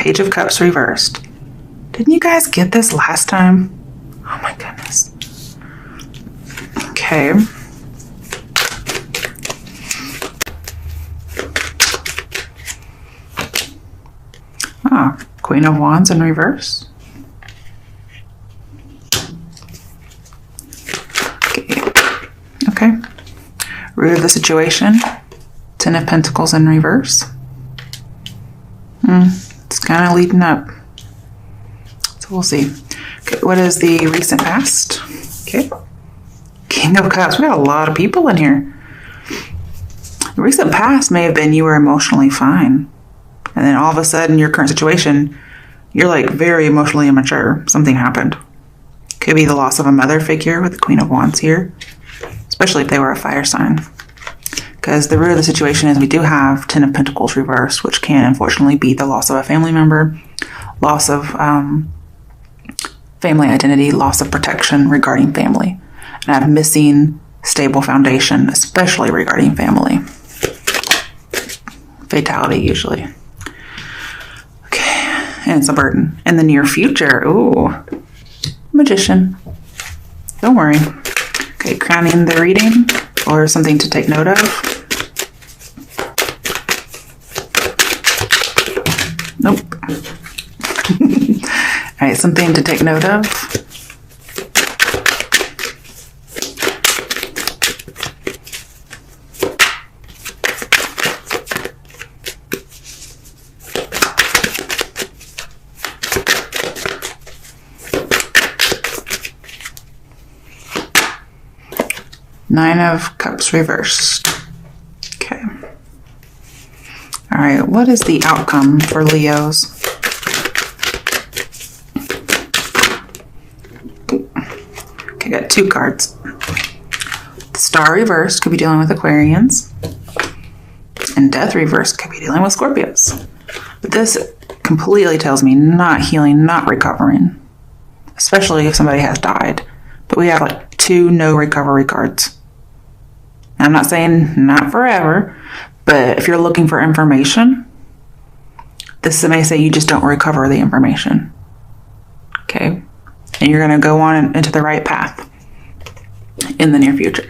Page of Cups reversed. Didn't you guys get this last time? Oh my goodness. Okay. Queen of Wands in reverse. Okay. Root of the situation. Ten of Pentacles in reverse. It's kind of leading up. So we'll see. Okay, what is the recent past? Okay. King of Cups. We got a lot of people in here. The recent past may have been you were emotionally fine. And then all of a sudden, your current situation, you're like very emotionally immature. Something happened. Could be the loss of a mother figure with the Queen of Wands here. Especially if they were a fire sign. Because the root of the situation is we do have Ten of Pentacles reversed, which can unfortunately be the loss of a family member, loss of family identity, loss of protection regarding family, and a missing stable foundation, especially regarding family. Fatality usually. Okay, and it's a burden. In the near future, ooh, Magician. Don't worry. Okay, crowning the reading or something to take note of. Nope. All right, something to take note of. Nine of Cups reversed. Okay. All right, what is the outcome for Leos? Okay, got two cards. The Star reversed could be dealing with Aquarians. And Death reversed could be dealing with Scorpios. But this completely tells me not healing, not recovering. Especially if somebody has died. But we have like two no recovery cards. I'm not saying not forever, but if you're looking for information, this may say you just don't recover the information. Okay? And you're going to go on into the right path in the near future.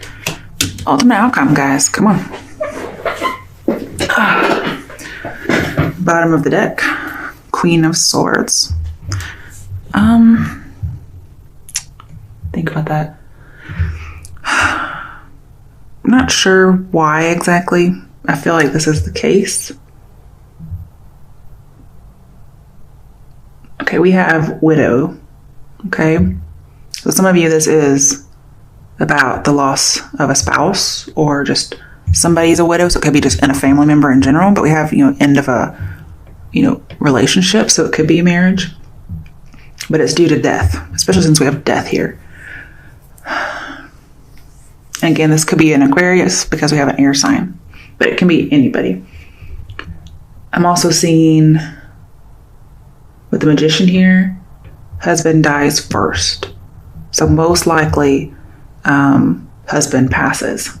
Ultimate outcome, guys. Come on. Bottom of the deck. Queen of Swords. Think about that. I'm not sure why exactly. I feel like this is the case. Okay, we have Widow. Okay. So some of you, this is about the loss of a spouse or just somebody's a widow. So it could be just in a family member in general. But we have, end of a, relationship. So it could be a marriage. But it's due to death, especially since we have death here. And again, this could be an Aquarius because we have an air sign, but it can be anybody. I'm also seeing with the Magician here, husband dies first. So most likely, husband passes.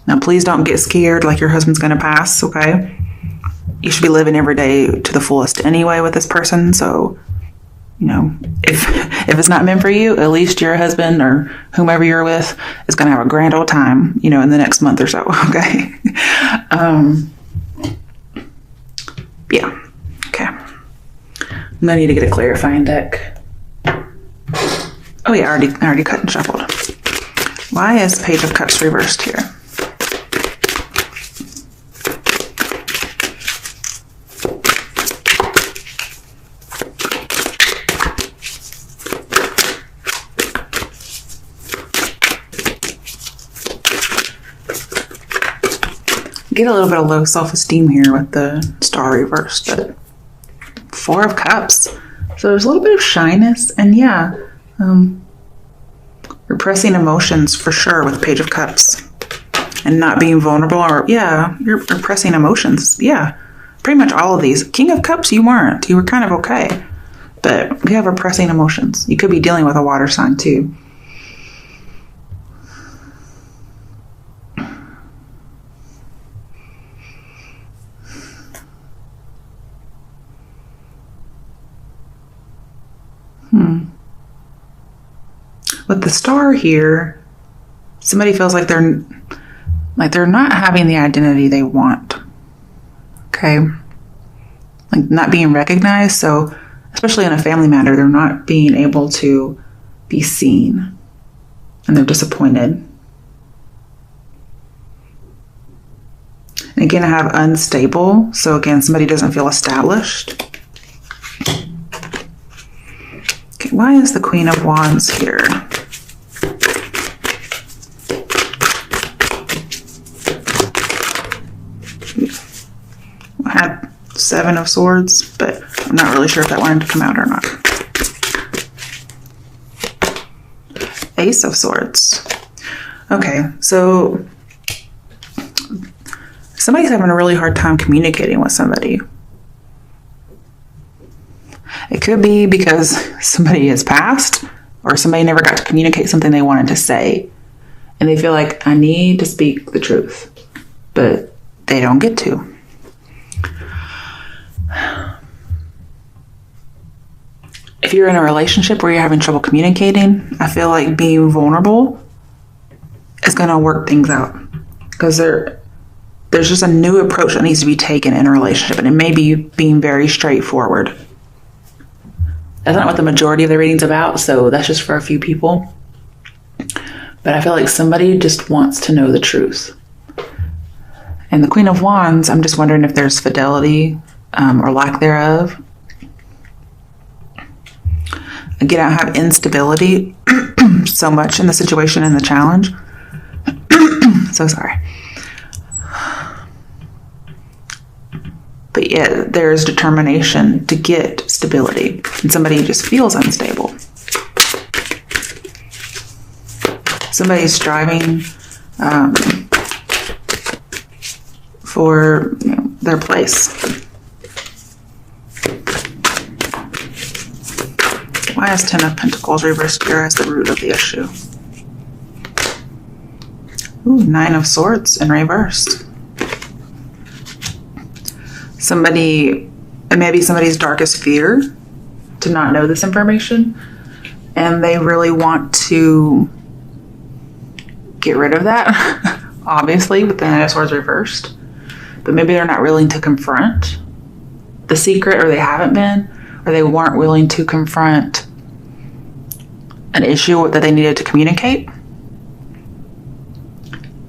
Now, please don't get scared like your husband's going to pass, okay? You should be living every day to the fullest anyway with this person. So, if it's not meant for you, at least your husband or whomever you're with is going to have a grand old time, in the next month or so, okay? Yeah, okay. I'm going to need to get a clarifying deck. Oh yeah, I already cut and shuffled. Why is Page of Cups reversed here? Get a little bit of low self-esteem here with the Star reversed, but Four of Cups. So there's a little bit of shyness, and yeah, repressing emotions for sure with Page of Cups, and not being vulnerable, or yeah, you're repressing emotions. Yeah, pretty much all of these. King of Cups, you weren't. You were kind of okay, but we have repressing emotions. You could be dealing with a water sign too. With the star here, somebody feels like they're not having the identity they want. Okay? Like not being recognized. So, especially in a family matter, they're not being able to be seen. And they're disappointed. And again, I have unstable. So again, somebody doesn't feel established. Okay, why is the Queen of Wands here? I had Seven of Swords, but I'm not really sure if that wanted to come out or not. Ace of Swords. Okay, so somebody's having a really hard time communicating with somebody. It could be because somebody has passed or somebody never got to communicate something they wanted to say. And they feel like, I need to speak the truth, but they don't get to. If you're in a relationship where you're having trouble communicating, I feel like being vulnerable is going to work things out. Because there's just a new approach that needs to be taken in a relationship. And it may be being very straightforward. That's not what the majority of the reading's about. So that's just for a few people. But I feel like somebody just wants to know the truth. And the Queen of Wands, I'm just wondering if there's fidelity or lack thereof. Again, I have instability so much in the situation and the challenge. So sorry. But yet there's determination to get stability. And somebody just feels unstable. Somebody's striving for their place. Why is Ten of Pentacles reversed here as the root of the issue? Ooh, Nine of Swords in reverse. It may be somebody's darkest fear to not know this information, and they really want to get rid of that, obviously, with the Nine of Swords reversed. But maybe they're not willing to confront the secret, or they haven't been, or they weren't willing to confront an issue that they needed to communicate.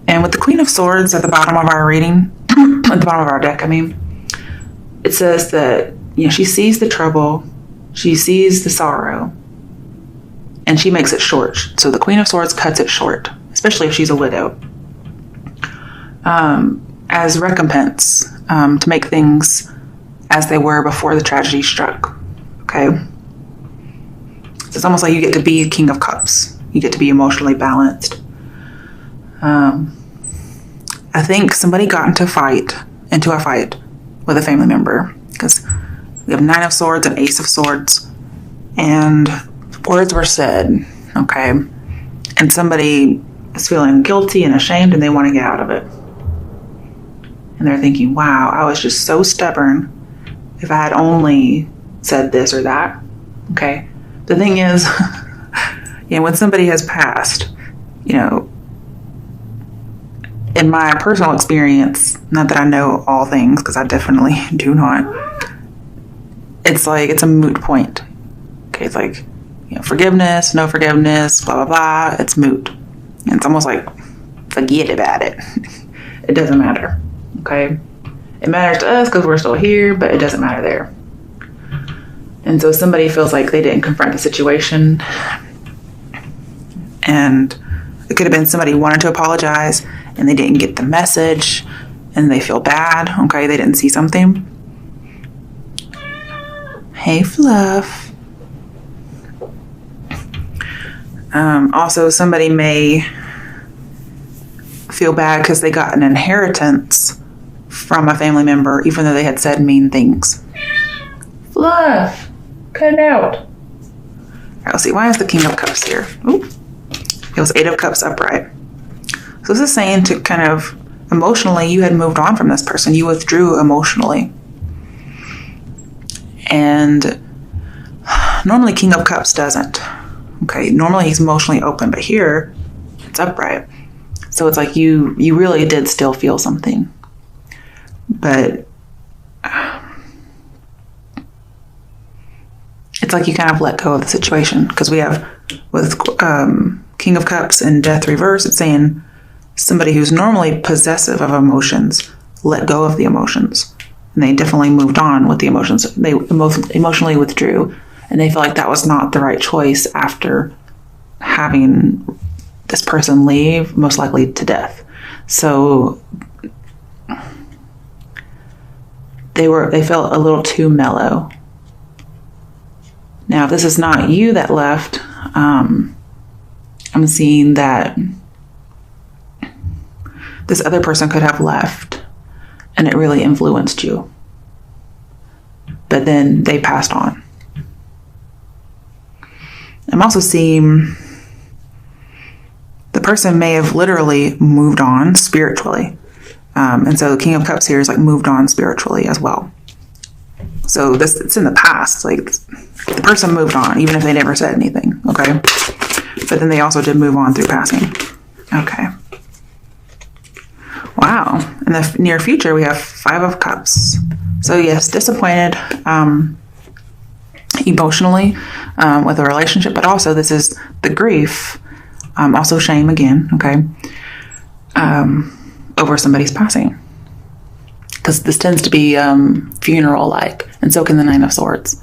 And with the Queen of Swords at the bottom of our reading, at the bottom of our deck, I mean, it says that, she sees the trouble, she sees the sorrow, and she makes it short. So the Queen of Swords cuts it short, especially if she's a widow, as recompense, to make things as they were before the tragedy struck. Okay? So it's almost like you get to be King of Cups. You get to be emotionally balanced. I think somebody got into a fight with a family member, because we have Nine of Swords and Ace of Swords, and words were said, okay? And somebody is feeling guilty and ashamed, and they want to get out of it. And they're thinking, wow, I was just so stubborn. If I had only said this or that, okay? The thing is, when somebody has passed, in my personal experience, not that I know all things, because I definitely do not, it's like, it's a moot point. Okay, it's like, forgiveness, no forgiveness, blah, blah, blah, it's moot. And it's almost like, forget about it. It doesn't matter, okay? It matters to us because we're still here, but it doesn't matter there. And so somebody feels like they didn't confront the situation, and it could have been somebody wanted to apologize and they didn't get the message and they feel bad. Okay, they didn't see something. Hey, Fluff. Also, somebody may feel bad because they got an inheritance from a family member, even though they had said mean things. Fluff, cut it out. All right, let's see. Why is the King of Cups here? Ooh. It was Eight of Cups upright. So this is saying to kind of emotionally, you had moved on from this person. You withdrew emotionally. And normally King of Cups doesn't. Okay, normally he's emotionally open, but here it's upright. So it's like you really did still feel something. But it's like you kind of let go of the situation, because we have with King of Cups and Death reverse, it's saying somebody who's normally possessive of emotions let go of the emotions, and they definitely moved on with the emotions. They emotionally withdrew, and they feel like that was not the right choice after having this person leave, most likely to death. So they felt a little too mellow. Now, if this is not you that left, I'm seeing that this other person could have left and it really influenced you. But then they passed on. I'm also seeing the person may have literally moved on spiritually. And so the King of Cups here is like moved on spiritually as well. So it's in the past. Like the person moved on, even if they never said anything. Okay. But then they also did move on through passing. Okay. Wow. In the near future, we have 5 of Cups. So yes, disappointed emotionally with a relationship, but also this is the grief, also shame again, okay, over somebody's passing. Because this tends to be funeral-like, and so can the 9 of Swords.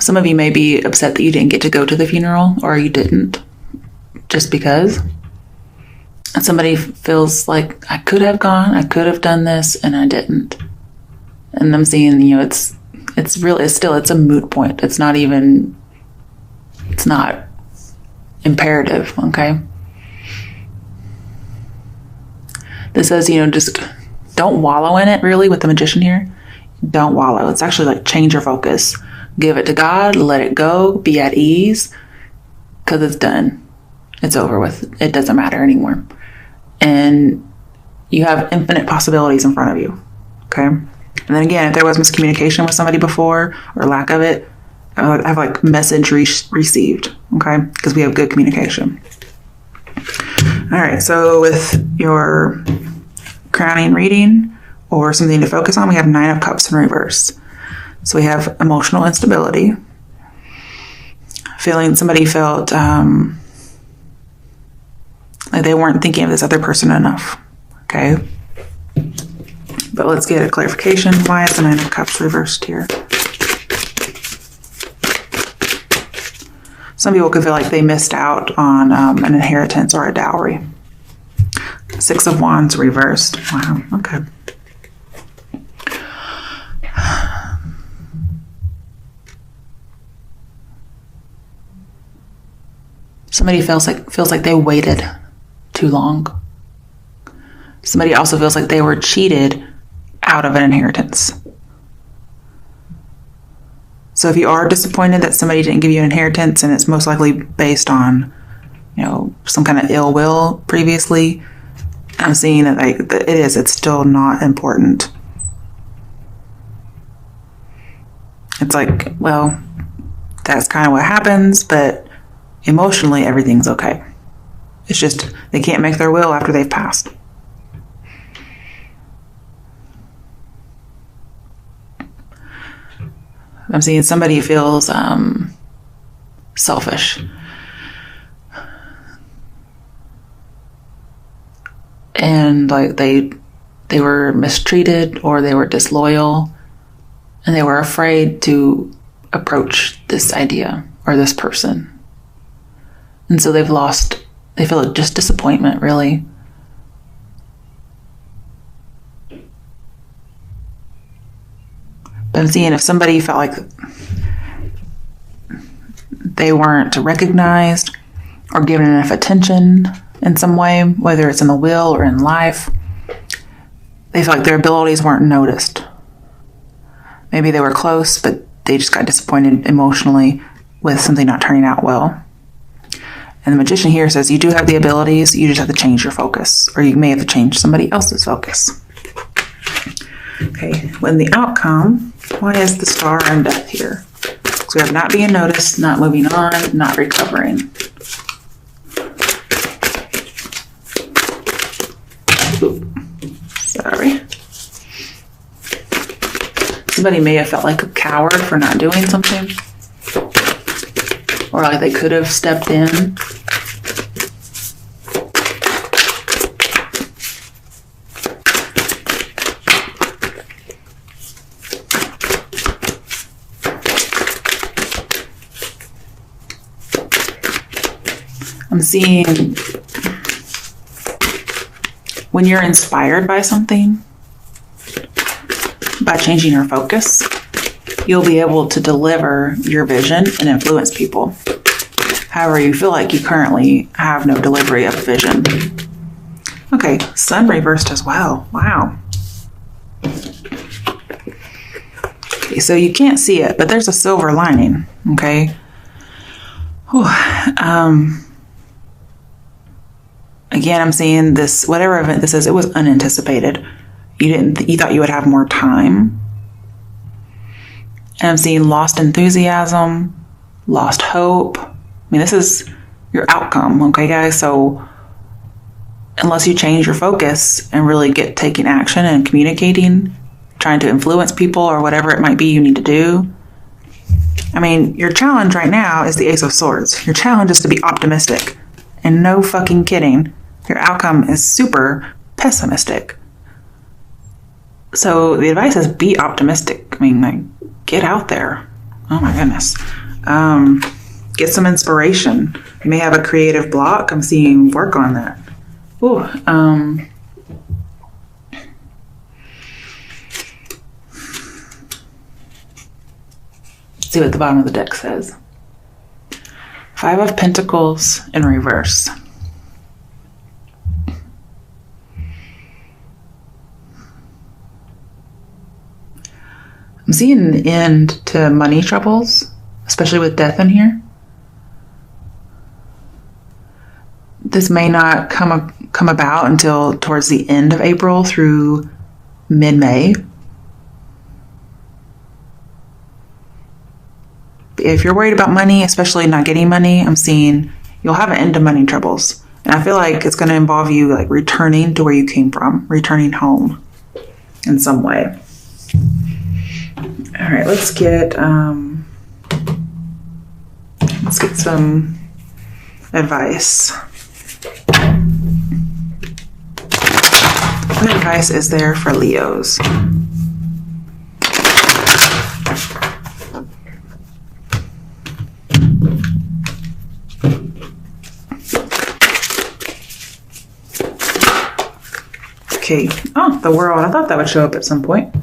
Some of you may be upset that you didn't get to go to the funeral, or you didn't, just because. And somebody feels like, I could have gone, I could have done this, and I didn't. And I'm seeing, it's a moot point. It's not imperative, okay? This says, just don't wallow in it, really, with the Magician here. Don't wallow. It's actually like change your focus. Give it to God, let it go, be at ease, because it's done. It's over with. It doesn't matter anymore. And you have infinite possibilities in front of you, okay? And then again, if there was miscommunication with somebody before, or lack of it, I have like message received, okay? Because we have good communication. All right, so with your crowning reading or something to focus on, we have 9 of Cups in reverse. So we have emotional instability. Somebody felt like they weren't thinking of this other person enough, okay? But let's get a clarification. Why is the 9 of Cups reversed here? Some people could feel like they missed out on an inheritance or a dowry. 6 of Wands reversed. Wow, okay. Somebody feels like they waited too long. Somebody also feels like they were cheated out of an inheritance. So if you are disappointed that somebody didn't give you an inheritance, and it's most likely based on, some kind of ill will previously, I'm seeing that it's still not important. It's like, well, that's kind of what happens, but emotionally everything's okay. It's just they can't make their will after they've passed. I'm seeing somebody feels selfish. And like they were mistreated, or they were disloyal, and they were afraid to approach this idea or this person. And so they feel just disappointment, really. But I'm seeing if somebody felt like they weren't recognized or given enough attention in some way, whether it's in the will or in life, they felt like their abilities weren't noticed. Maybe they were close, but they just got disappointed emotionally with something not turning out well. And the Magician here says you do have the abilities, you just have to change your focus, or you may have to change somebody else's focus. Okay, when the outcome, why is the Star and Death here? So we have not being noticed, not moving on, not recovering. Sorry. Somebody may have felt like a coward for not doing something. Or like they could have stepped in. I'm seeing when you're inspired by something, by changing your focus, you'll be able to deliver your vision and influence people. However, you feel like you currently have no delivery of vision. Okay, sun reversed as well. Wow. Okay, so you can't see it, but there's a silver lining, okay? Whew. Again, I'm seeing this, whatever event this is, it was unanticipated. You thought you would have more time. And I'm seeing lost enthusiasm, lost hope. I mean, this is your outcome, okay, guys? So unless you change your focus and really get taking action and communicating, trying to influence people or whatever it might be you need to do. I mean, your challenge right now is the Ace of Swords. Your challenge is to be optimistic. And no fucking kidding, your outcome is super pessimistic. So the advice is be optimistic. I mean, like, get out there. Oh my goodness. Get some inspiration. You may have a creative block. I'm seeing work on that. Ooh, let's see what the bottom of the deck says. 5 of Pentacles in reverse. I'm seeing an end to money troubles, especially with death in here. This may not come about until towards the end of April through mid-May. If you're worried about money, especially not getting money, I'm seeing you'll have an end to money troubles. And I feel like it's going to involve you like returning to where you came from, returning home in some way. All right, let's get some advice. What advice is there for Leos? Okay. Oh, the World. I thought that would show up at some point.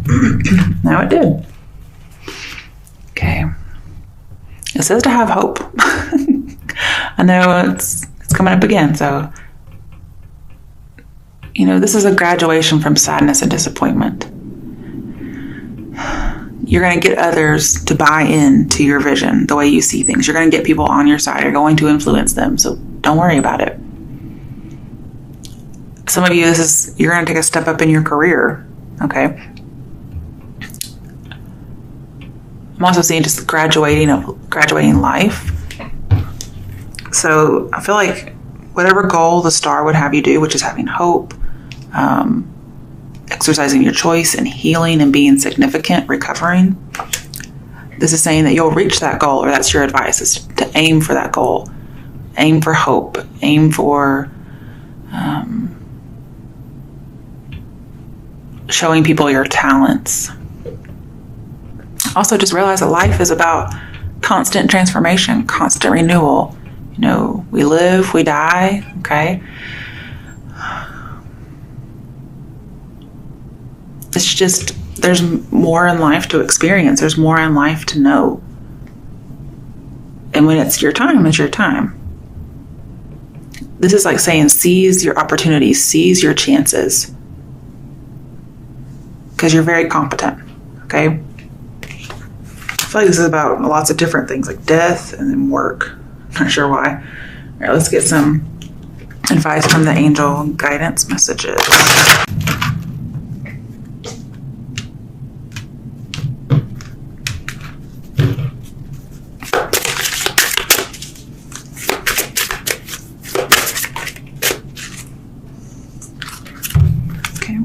Now it did. Okay. It says to have hope. I know it's coming up again, so you know, this is a graduation from sadness and disappointment. You're going to get others to buy in to your vision, the way you see things. You're going to get people on your side. You're going to influence them, so don't worry about it. Some of you, you're going to take a step up in your career, okay? I'm also seeing just graduating life. So I feel like whatever goal the star would have you do, which is having hope, exercising your choice and healing and being significant, recovering, this is saying that you'll reach that goal, or that's your advice, is to aim for that goal. Aim for hope. Aim for showing people your talents. Also, just realize that life is about constant transformation, constant renewal. You know, we live, we die, okay? It's just, there's more in life to experience. There's more in life to know. And when it's your time, it's your time. This is like saying seize your opportunities, seize your chances. Because you're very competent, okay? I feel like this is about lots of different things, like death and then work. Not sure why. All right, let's get some advice from the angel guidance messages.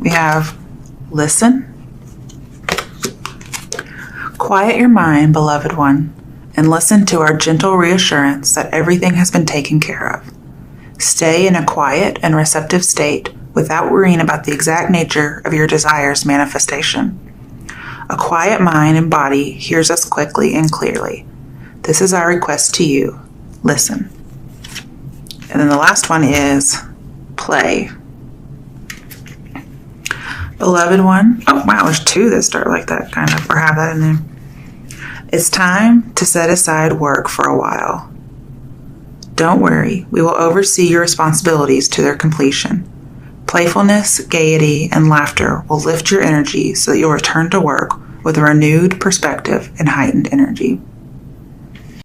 we have listen. Quiet your mind, beloved one, and listen to our gentle reassurance that everything has been taken care of. Stay in a quiet and receptive state without worrying about the exact nature of your desire's manifestation. A quiet mind and body hears us quickly and clearly. This is our request to you. Listen. And then the last one is play. Beloved one. Oh, wow, there's two that start like that, kind of, or have that in there. It's time to set aside work for a while. Don't worry, we will oversee your responsibilities to their completion. Playfulness, gaiety, and laughter will lift your energy so that you'll return to work with a renewed perspective and heightened energy.